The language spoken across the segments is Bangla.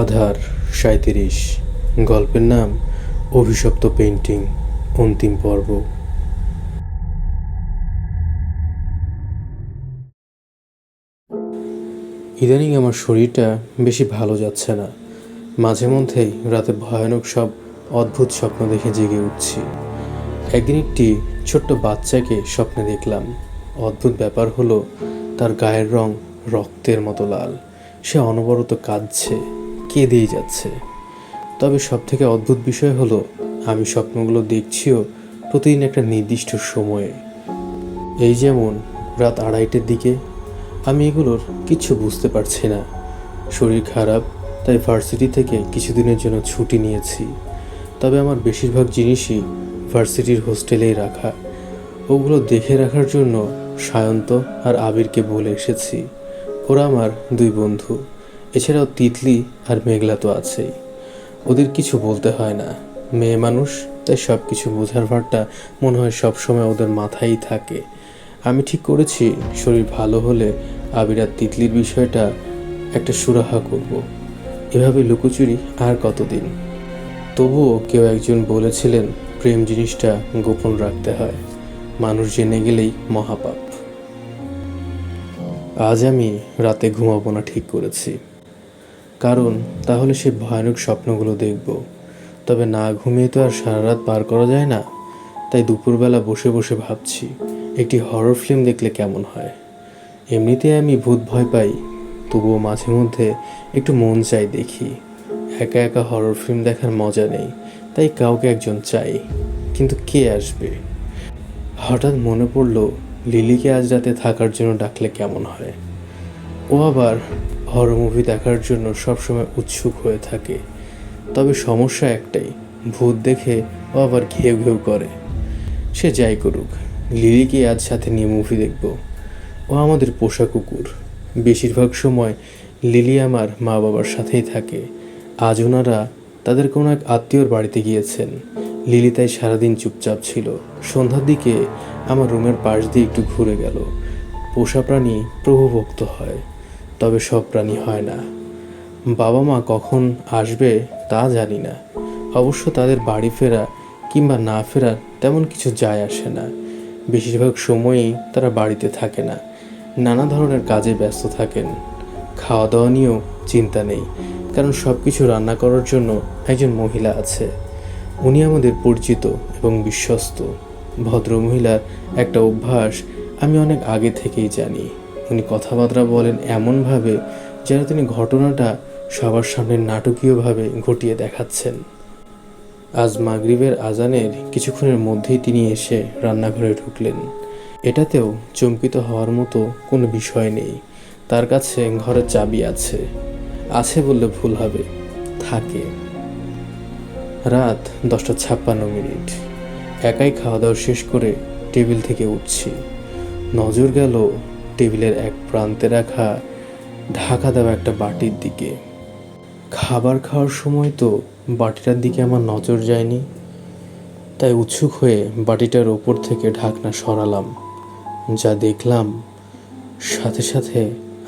আধার ৩৭। গল্পের নাম অভিশপ্ত পেইন্টিং, অন্তিম পর্ব। ইদানিং আমার শরীরটা বেশি ভালো যাচ্ছে না। মাঝে মধ্যেই রাতে ভয়ানক সব অদ্ভুত স্বপ্ন দেখে জেগে উঠছি। একদিন একটি ছোট্ট বাচ্চাকে স্বপ্নে দেখলাম। অদ্ভুত ব্যাপার হলো, তার গায়ের রং রক্তের মতো লাল। সে অনবরত কাঁদছে, কেঁদেই যাচ্ছে। তবে সবথেকে অদ্ভুত বিষয় হলো, আমি স্বপ্নগুলো দেখছিও প্রতিদিন একটা নির্দিষ্ট সময়ে। এই যেমন রাত ২:৩০টার দিকে। আমি এগুলোর কিচ্ছু বুঝতে পারছি না। শরীর খারাপ, তাই ভার্সিটি থেকে কিছুদিনের জন্য ছুটি নিয়েছি। তবে আমার বেশিরভাগ জিনিসই ভার্সিটির হোস্টেলেই রাখা। ওগুলো দেখে রাখার জন্য সায়ন্ত আর আবিরকে বলে এসেছি। ওরা আমার দুই বন্ধু। এছাড়াও তিতলি আর মেঘলা তো আছেই। ওদের কিছু বলতে হয় না, মেয়ে মানুষ, তাই সব কিছু বোঝার ভারটা মনে হয় সবসময় ওদের মাথায়ই থাকে। আমি ঠিক করেছি, শরীর ভালো হলে আবির আর তিতলির বিষয়টা একটা সুরাহা করব। এভাবে লুকোচুরি আর কতদিন। তবুও কেউ একজন বলেছিলেন, প্রেম জিনিসটা গোপন রাখতে হয়, মানুষ জেনে গেলেই মহাপাপ। আজ আমি রাতে ঘুমাবো না ঠিক করেছি, কারণ তাহলে সে ভয়ানক স্বপ্নগুলো দেখব। তবে না ঘুমিয়ে তো আর সারা রাত পার করা যায় না। তাই দুপুরবেলা বসে বসে ভাবছি, একটি হরর ফিল্ম দেখলে কেমন হয়। এমনিতে আমি ভূত ভয় পাই, তবুও মাঝে মধ্যে একটু মন চাই দেখি। একা একা হরর ফিল্ম দেখার মজা নেই, তাই কাউকে একজন চাই। কিন্তু কে আসবে? হঠাৎ মনে পড়ল, লিলিকে আজ রাতে থাকার জন্য ডাকলে কেমন হয়। ও আবার হরর মুভি দেখার জন্য সবসময় উৎসুক হয়ে থাকে। তবে সমস্যা একটাই, ভূত দেখে ও আবার ঘেউ ঘেউ করে। সে যাই করুক, লিলিকে আজ সাথে নিয়ে মুভি দেখব। ও আমাদের পোষা কুকুর। বেশিরভাগ সময় লিলি আমার মা বাবার সাথেই থাকে। আজ ওনারা তাদের কোনো এক আত্মীয়র বাড়িতে গিয়েছেন। লিলি তাই সারাদিন চুপচাপ ছিল। সন্ধ্যার দিকে আমার রুমের পাশ দিয়ে একটু ঘুরে গেল। পোষা প্রাণী প্রভুভক্ত হয়, তবে সব প্রাণী হয় না। বাবা মা কখন আসবে তা জানি না। অবশ্য তাদের বাড়ি ফেরা কিংবা না ফেরা তেমন কিছু যায় আসে না। বেশিরভাগ সময়ই তারা বাড়িতে থাকে না, নানা ধরনের কাজে ব্যস্ত থাকেন। খাওয়া দাওয়া নিয়েও চিন্তা নেই, কারণ সব কিছু রান্না করার জন্য একজন মহিলা আছে। উনি আমাদের পরিচিত এবং বিশ্বস্ত। ভদ্রমহিলার একটা অভ্যাস আমি অনেক আগে থেকেই জানি। উনি কথাবার্তা বলেন এমনভাবে যেন তিনি ঘটনাটা সবার সামনে নাটকীয়ভাবে ঘটিয়ে দেখাচ্ছেন। আজ মাগরিবের আজানের কিছুক্ষণের মধ্যেই তিনি এসে রান্নাঘরে ঢুকলেন। এটাতেও চমকিত হওয়ার মতো কোনো বিষয় নেই। তার কাছে ঘরের চাবি আছে। আছে বললে ভুল হবে, থাকে। রাত 10:56। একাই খাওয়া দাওয়া শেষ করে টেবিল থেকে উঠছি। নজর গেল টেবিলের এক প্রান্তে রাখা ঢাকা দেওয়া একটা বাটির দিকে। খাবার খাওয়ার সময় তো বাটিটার দিকে আমার নজর যায়নি, তাই উৎসুক হয়ে বাটিটার ওপর থেকে ঢাকনা সরালাম। যা দেখলাম, সাথে সাথে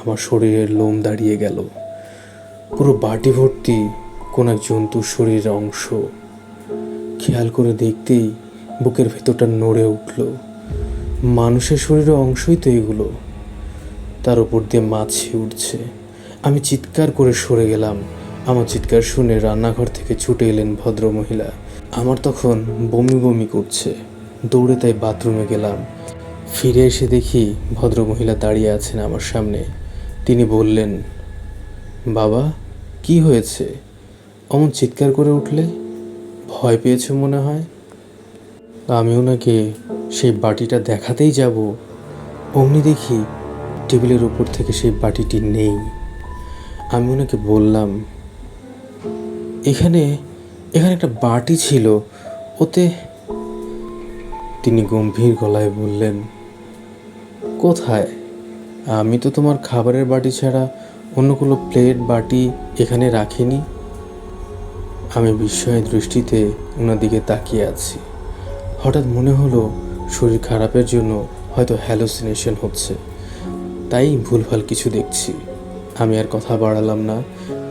আমার শরীরের লোম দাঁড়িয়ে গেল। পুরো বাটি ভর্তি কোন এক জন্তুর শরীরের অংশ। খেয়াল করে দেখতেই বুকের ভেতরটা নড়ে উঠল। মানুষের শরীরের অংশই তো এগুলো। তার উপর দিয়ে মাছি উঠছে। আমি চিৎকার করে সরে গেলাম। আমার চিৎকার শুনে রান্নাঘর থেকে ছুটে এলেন ভদ্রমহিলা। আমার তখন বমি বমি করছে। দৌড়ে তাই বাথরুমে গেলাম। ফিরে এসে দেখি ভদ্রমহিলা দাঁড়িয়ে আছেন আমার সামনে। তিনি বললেন, বাবা, কি হয়েছে? অমন চিৎকার করে উঠলে? ভয় পেয়েছে মনে হয়। আমি ওনাকে সেই বাটিটা দেখাতেই যাব, অমনি দেখি টেবিলের উপর থেকে সেই বাটিটি নেই। আমি ওনাকে বললাম, এখানে একটা বাটি ছিল, ওতে। তিনি গম্ভীর গলায় বললেন, কোথায়? আমি তো তোমার খাবারের বাটি ছাড়া অন্য কোনো প্লেট বাটি এখানে রাখিনি। আমি বিস্ময়ের দৃষ্টিতে ওনার দিকে তাকিয়ে আছি। হঠাৎ মনে হলো, শরীর খারাপের জন্য হয়তো হ্যালুসিনেশন হচ্ছে, তাই ভুলভাল কিছু দেখছি। আমি আর কথা বাড়ালাম না,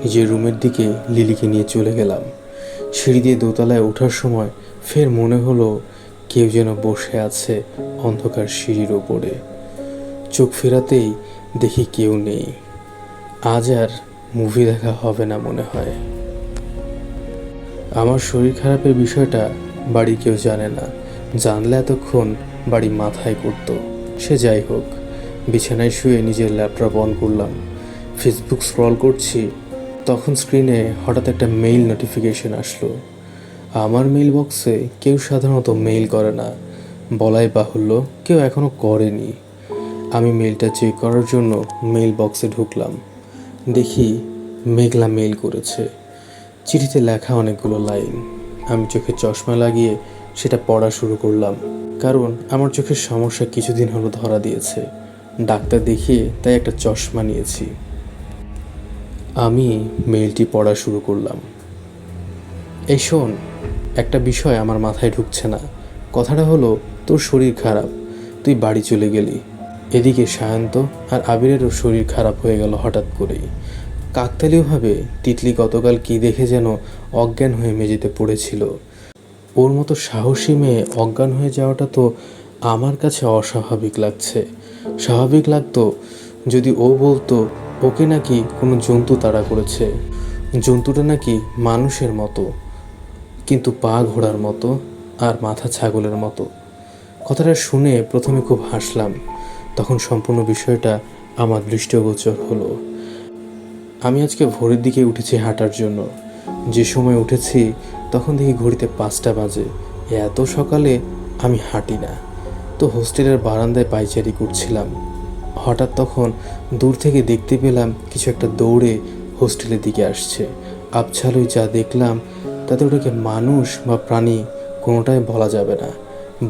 নিজের রুমের দিকে লিলিকে নিয়ে চলে গেলাম। সিঁড়ি দিয়ে দোতলায় ওঠার সময় ফের মনে হলো কেউ যেন বসে আছে অন্ধকার সিঁড়ির ওপরে। চোখ ফেরাতেই দেখি কেউ নেই। আজ আর মুভি দেখা হবে না মনে হয়। আমার শরীর খারাপের বিষয়টা বাড়ি কেউ জানে না, জানলে এতক্ষণ বাড়ি মাথায় করত। সে যাই হোক, বিছানায় শুয়ে নিজের ল্যাপটপ অন করলাম। ফেসবুক স্ক্রল করছি, তখন স্ক্রিনে হঠাৎ একটা মেইল নোটিফিকেশন আসলো। আমার মেইল বক্সে কেউ সাধারণত মেইল করে না, বলাই বাহুল্য কেউ এখনও করেনি। আমি মেইলটা চেক করার জন্য মেইল বক্সে ঢুকলাম। দেখি মেঘলা মেইল করেছে। চিঠিতে লেখা অনেকগুলো লাইন। আমি চোখে চশমা লাগিয়ে সেটা পড়া শুরু করলাম, কারণ আমার চোখের সমস্যা কিছুদিন হলো ধরা দিয়েছে। ডাক্তার দেখিয়ে তাই একটা চশমা নিয়েছি। আমি মেইলটি পড়া শুরু করলাম। এই শোন, একটা বিষয় আমার মাথায় ঢুকছে না। কথাটা হলো, তোর শরীর খারাপ, তুই বাড়ি চলে গেলি। এদিকে সায়ন্ত আর আবিরেরও শরীর খারাপ হয়ে গেল হঠাৎ করেই। কাকতালীয়ভাবে তিতলি গতকাল কী দেখে যেন অজ্ঞান হয়ে মেঝেতে পড়েছিল। ওর মতো সাহসী মেয়ে অজ্ঞান হয়ে যাওয়াটা তো আমার কাছে অস্বাভাবিক লাগছে। স্বাভাবিক লাগতো যদি ও বলতো ওকে নাকি কোনো জন্তু তাড়া করেছে, জন্তুটা নাকি মানুষের মতো, কিন্তু পা ঘোড়ার মতো আর মাথা ছাগলের মতো। কথাটা শুনে প্রথমে খুব হাসলাম, তখন সম্পূর্ণ বিষয়টা আমার দৃষ্টিগোচর হলো। আমি আজকে ভোরের দিকে উঠেছি হাঁটার জন্য। যে সময় উঠেছি তখন দেখি ঘড়িতে 5টা বাজে। এত সকালে আমি হাঁটি না, তো হোস্টেলের বারান্দায় পায়চারি করছিলাম। হঠাৎ তখন দূর থেকে দেখতে পেলাম কিছু একটা দৌড়ে হোস্টেলের দিকে আসছে। আবছালোয় যা দেখলাম তাতে ওটাকে মানুষ বা প্রাণী কোনোটাই বলা যাবে না।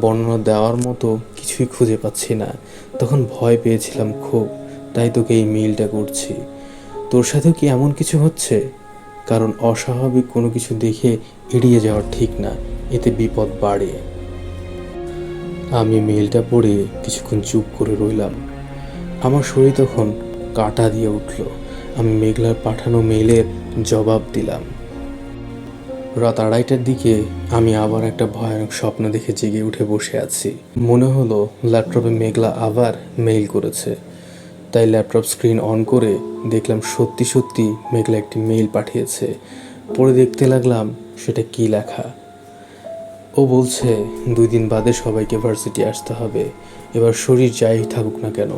বর্ণনা দেওয়ার মতো কিছুই খুঁজে পাচ্ছি না। তখন ভয় পেয়েছিলাম খুব, তাই তোকে এই মেইলটা করছি। তোর সাথেও কি এমন কিছু হচ্ছে? কারণ অস্বাভাবিক কোনো কিছু দেখে এড়িয়ে যাওয়া ঠিক না, এতে বিপদ বাড়ে। আমি মেইলটা পড়ে কিছুক্ষণ চুপ করে রইলাম। আমার শরীর তখন কাঁটা দিয়ে উঠল। আমি মেঘলার পাঠানো মেইলের জবাব দিলাম। রাত 2:30টার দিকে আমি আবার একটা ভয়ানক স্বপ্ন দেখে জেগে উঠে বসে আছি। মনে হলো ল্যাপটপে মেঘলা আবার মেইল করেছে। তাই ল্যাপটপ স্ক্রিন অন করে দেখলাম সত্যি সত্যি মেঘলা একটি মেইল পাঠিয়েছে। পড়ে দেখতে লাগলাম সেটা কি লেখা। ও বলছে 2 দিন বাদে সবাইকে ভার্সিটি আসতে হবে, এবার শরীর যাই থাকুক না কেন।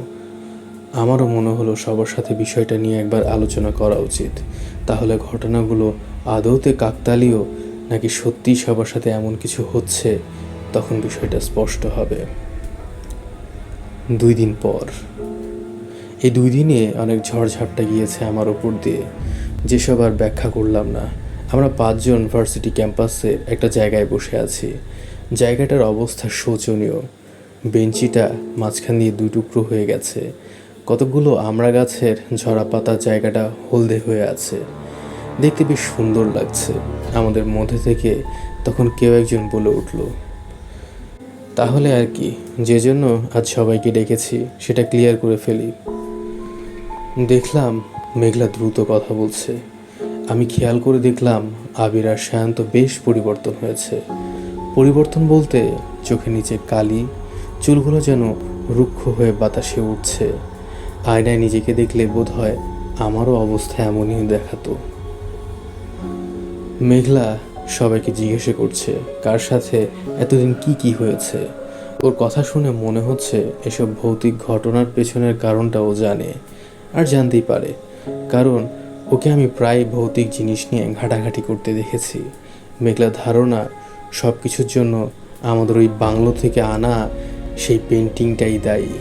আমারও মনে হলো সবার সাথে বিষয়টা নিয়ে একবার আলোচনা করা উচিত। তাহলে ঘটনাগুলো আদৌতে কাকতালীয় নাকি সত্যিই সবার সাথে এমন কিছু হচ্ছে, তখন বিষয়টা স্পষ্ট হবে। 2 দিন পর। এই 2 দিনে অনেক ঝড়ঝাপটা গিয়েছে আমার ওপর দিয়ে, যেসব আর ব্যাখ্যা করলাম না। আমরা 5 জন ভার্সিটি ক্যাম্পাসের একটা জায়গায় বসে আছি। জায়গাটার অবস্থা শোচনীয়। বেঞ্চিটা মাঝখান দিয়ে 2 টুকরো হয়ে গেছে। কতগুলো আমড়া গাছের ঝরা পাতা জায়গাটা হলদে হয়ে আছে। দেখতে বেশ সুন্দর লাগছে। আমাদের মধ্যে থেকে তখন কেউ একজন বলে উঠল, তাহলে আর কি, যে জন্য আজ সবাইকে ডেকেছি সেটা ক্লিয়ার করে ফেলি। দেখলাম মেঘলা দ্রুত কথা বলছে। আমি খেয়াল করে দেখলাম আবির আর শান্ত বেশ পরিবর্তন হয়েছে। পরিবর্তন বলতে চোখের নিচে কালি, চুলগুলো যেন রুক্ষ হয়ে বাতাসে উঠছে। আয়নায় নিজেকে দেখলে বোধ হয় আমারও অবস্থা এমনই দেখাতো। মেঘলা সবাইকে জিজ্ঞেস করছে কার সাথে এতদিন কি হয়েছে। ওর কথা শুনে মনে হচ্ছে এসব ভৌতিক ঘটনার পেছনের কারণটা ও জানে, আর জানতেই পারে, কারণ ওকে আমি প্রায় ভৌতিক জিনিস নিয়ে ঘাটাঘাটি করতে দেখেছি। মেঘলা ধারণা সব কিছুর জন্য আমাদের ওই বাংলো থেকে আনা সেই পেন্টিংটাই দায়ী।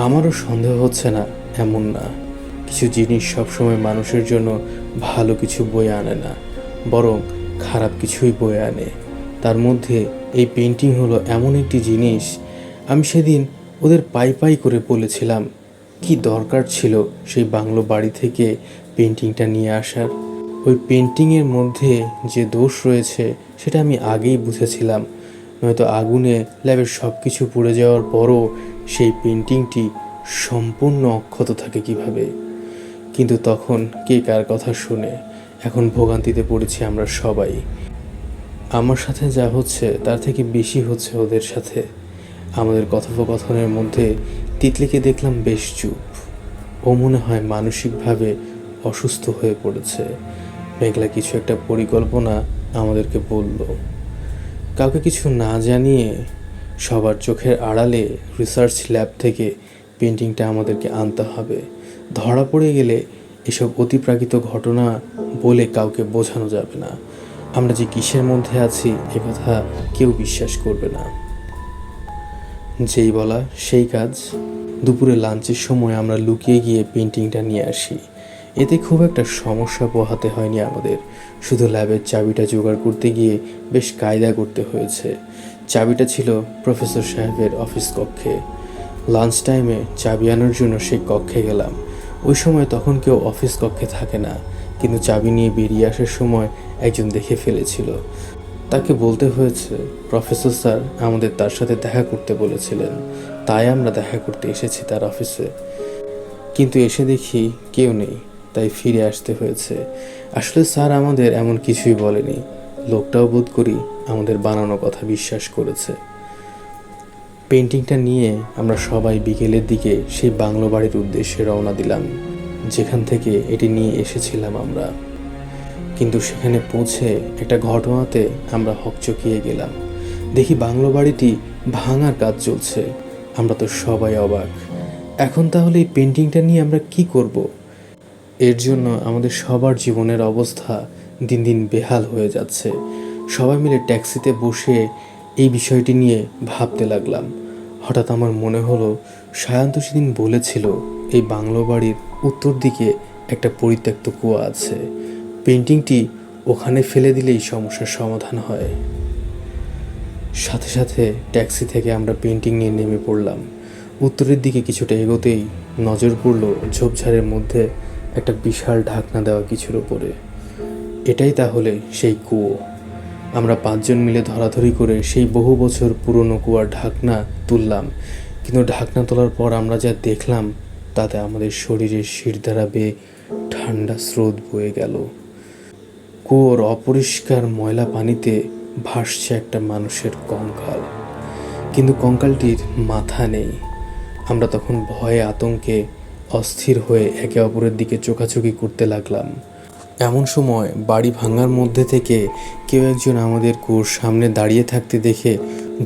আমারও সন্দেহ হচ্ছে না এমন না, কিছু জিনিস সবসময় মানুষের জন্য ভালো কিছু বয়ে আনে না, বরং খারাপ কিছুই বয়ে আনে। তার মধ্যে এই পেন্টিং হলো এমন একটি জিনিস। আমি সেদিন ওদের পাই করে বলেছিলাম, কি দরকার ছিল সেই বাংলো বাড়ি থেকে পেন্টিংটা নিয়ে আসার। ওই পেন্টিংয়ের মধ্যে যে দোষ রয়েছে সেটা আমি আগেই বুঝেছিলাম, নয়তো আগুনে ল্যাবের সব কিছু পুড়ে যাওয়ার পরও সেই পেন্টিংটি সম্পূর্ণ অক্ষত থাকে কিভাবে। কিন্তু তখন কে কার কথা শুনে। এখন ভোগান্তিতে পড়েছি আমরা সবাই। আমার সাথে যা হচ্ছে তার থেকে বেশি হচ্ছে ওদের সাথে। আমাদের কথোপকথনের মধ্যে তিতলিকে দেখলাম বেশ চুপ। ও মনে হয় মানসিকভাবে অসুস্থ হয়ে পড়েছে। মেঘলা কিছু একটা পরিকল্পনা আমাদেরকে বলল। কাউকে কিছু না জানিয়ে সবার চোখের আড়ালে রিসার্চ ল্যাব থেকে পেন্টিংটা আমাদেরকে আনতে হবে। ধরা পড়ে গেলে এসব অতিপ্রাকৃত ঘটনা বলে কাউকে বোঝানো যাবে না। আমরা যে কিসের মধ্যে আছি একথা কেউ বিশ্বাস করবে না। যেই বলা সেই কাজ। দুপুরে লাঞ্চের সময় আমরা লুকিয়ে গিয়ে পেন্টিংটা নিয়ে আসি। এতে খুব একটা সমস্যা পোহাতে হয়নি আমাদের। শুধু ল্যাবের চাবিটা জোগাড় করতে গিয়ে বেশ কায়দা করতে হয়েছে। চাবিটা ছিল প্রফেসর সাহেবের অফিস কক্ষে। লাঞ্চ টাইমে চাবি আনার জন্য সেই কক্ষে গেলাম। ওই সময় তখন কেউ অফিস কক্ষে থাকে না, কিন্তু চাবি নিয়ে বেরিয়ে আসার সময় একজন দেখে ফেলেছিল। তাকে বলতে হয়েছে প্রফেসর স্যার আমাদের তার সাথে দেখা করতে বলেছিলেন, তাই আমরা দেখা করতে এসেছি তার অফিসে। কিন্তু এসে দেখি কেউ নেই, তাই ফিরে আসতে হয়েছে। আসলে স্যার আমাদের এমন কিছুই বলেনি। লোকটাও বোধ করি আমাদের বানানো কথা বিশ্বাস করেছে। পেন্টিংটা নিয়ে আমরা সবাই বিকেলের দিকে সেই বাংলো বাড়ির উদ্দেশ্যে রওনা দিলাম, যেখান থেকে এটি নিয়ে এসেছিলাম আমরা। কিন্তু সেখানে পৌঁছে একটা ঘটনাতে আমরা হকচকিয়ে গেলাম। দেখি বাংলো বাড়িটি ভাঙার কাজ চলছে। আমরা তো সবাই অবাক। এখন তাহলে এই পেন্টিংটা নিয়ে আমরা কি করব? এর জন্য আমাদের সবার জীবনের অবস্থা দিন দিন বেহাল হয়ে যাচ্ছে। সবাই মিলে ট্যাক্সিতে বসে এই বিষয়টি নিয়ে ভাবতে লাগলাম। হঠাৎ আমার মনে হলো সায়ন্ত সেদিন বলেছিল এই বাংলো বাড়ির উত্তর দিকে একটা পরিত্যক্ত কুয়া আছে। পেন্টিংটি ওখানে ফেলে দিলেই সমস্যার সমাধান হয়। সাথে সাথে ট্যাক্সি থেকে আমরা পেন্টিং নিয়ে নেমে পড়লাম। উত্তরের দিকে কিছুটা এগোতেই নজর পড়ল ঝোপঝাড়ের মধ্যে একটা বিশাল ঢাকনা দেওয়া কিছুর উপরে। এটাই তাহলে সেই কুয়ো। আমরা 5 জন মিলে ধরাধরি করে সেই বহু বছর পুরনো কুয়ার ঢাকনা তুললাম। কিন্তু ঢাকনা তোলার পর আমরা যা দেখলাম তাতে আমাদের শরীরের শিরদাঁড়া বেয়ে ঠান্ডা স্রোত বয়ে গেল। কুয়োর অপরিষ্কার ময়লা পানিতে ভাসছে একটা মানুষের কঙ্কাল, কিন্তু কঙ্কালটির মাথা নেই। আমরা তখন ভয়ে আতঙ্কে অস্থির হয়ে একে অপরের দিকে চোখাচোখি করতে লাগলাম। এমন সময় বাড়ি ভাঙার মধ্যে থেকে কেউ একজন আমাদের কুয়োর সামনে দাঁড়িয়ে থাকতে দেখে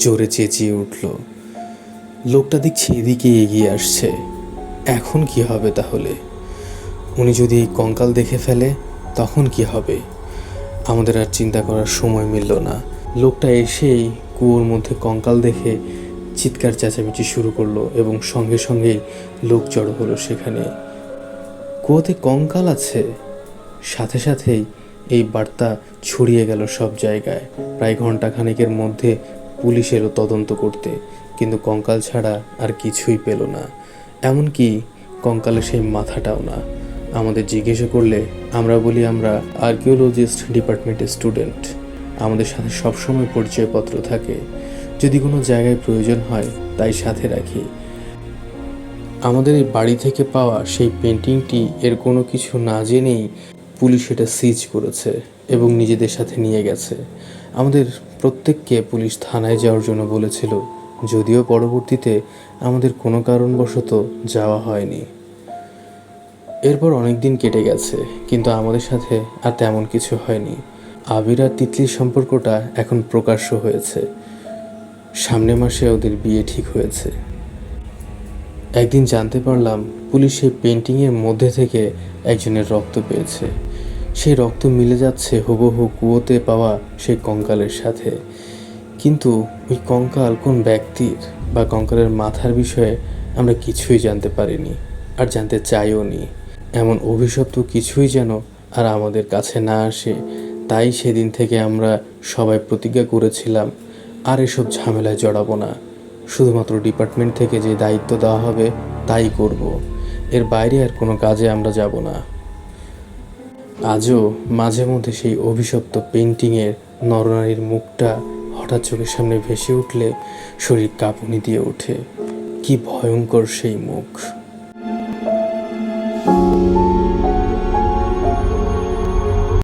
জোরে চেঁচিয়ে উঠল। লোকটা দেখছি এদিকে এগিয়ে আসছে। এখন কি হবে তাহলে? উনি যদি এই কঙ্কাল দেখে ফেলে তখন কি হবে? আমাদের আর চিন্তা করার সময় মিলল না। লোকটা এসেই কুয়োর মধ্যে কঙ্কাল দেখে চিৎকার চেঁচামেচি শুরু করলো এবং সঙ্গে সঙ্গেই লোক জড়ো হলো সেখানে। কুয়োতে কঙ্কাল আছে। সাথে সাথেই এই বার্তা ছড়িয়ে গেল সব জায়গায়। প্রায় ঘন্টাখানেকের মধ্যে পুলিশ এলো তদন্ত করতে, কিন্তু কঙ্কাল ছাড়া আর কিছুই পেল না। এমনকি কঙ্কালের সেই মাথাটাও না। আমাদের জিজ্ঞাসা করলে আমরা বলি আমরা আর্কিওলজিস্ট ডিপার্টমেন্টের স্টুডেন্ট। আমাদের সাথে সবসময় পরিচয়পত্র থাকে, যদি কোনো জায়গায় প্রয়োজন হয় তাই সাথে রাখি। আমাদের এই বাড়ি থেকে পাওয়া সেই পেন্টিংটি এর কোনো কিছু না জেনেই পুলিশ এটা সিজ করেছে এবং নিজেদের সাথে নিয়ে গেছে। আমাদের প্রত্যেককে পুলিশ থানায় যাওয়ার জন্য বলেছিল, যদিও পরবর্তীতে আমাদের কোনো কারণবশত যাওয়া হয়নি। এরপর অনেক দিন কেটে গেছে, কিন্তু আমাদের সাথে আর তেমন কিছু হয়নি। আবির আর তিতলির সম্পর্কটা এখন প্রকাশ্য হয়েছে। সামনের মাসে ওদের বিয়ে ঠিক হয়েছে। একদিন জানতে পারলাম পুলিশ সেই পেন্টিংয়ের মধ্যে থেকে একজনের রক্ত পেয়েছে। সেই রক্ত মিলে যাচ্ছে হুবহু কুয়োতে পাওয়া সেই কঙ্কালের সাথে। কিন্তু ওই কঙ্কাল কোন ব্যক্তির বা কঙ্কালের মাথার বিষয়ে আমরা কিছুই জানতে পারিনি, আর জানতে চাইও নি। এমন অভিশপ্ত কিছুই যেন আর আমাদের কাছে না আসে। তাই সেদিন থেকে আমরা সবাই প্রতিজ্ঞা করেছিলাম আর এসব ঝামেলায় জড়াবো না। শুধুমাত্র ডিপার্টমেন্ট থেকে যে দায়িত্ব দেওয়া হবে তাই করব। এর বাইরে আর কোনো কাজে আমরা যাব না। আজও মাঝে মধ্যে সেই অভিশপ্ত পেন্টিংয়ের নরনারীর মুখটা হঠাৎ চোখের সামনে ভেসে উঠলে শরীর কাঁপুনি দিয়ে ওঠে। কি ভয়ঙ্কর সেই মুখ!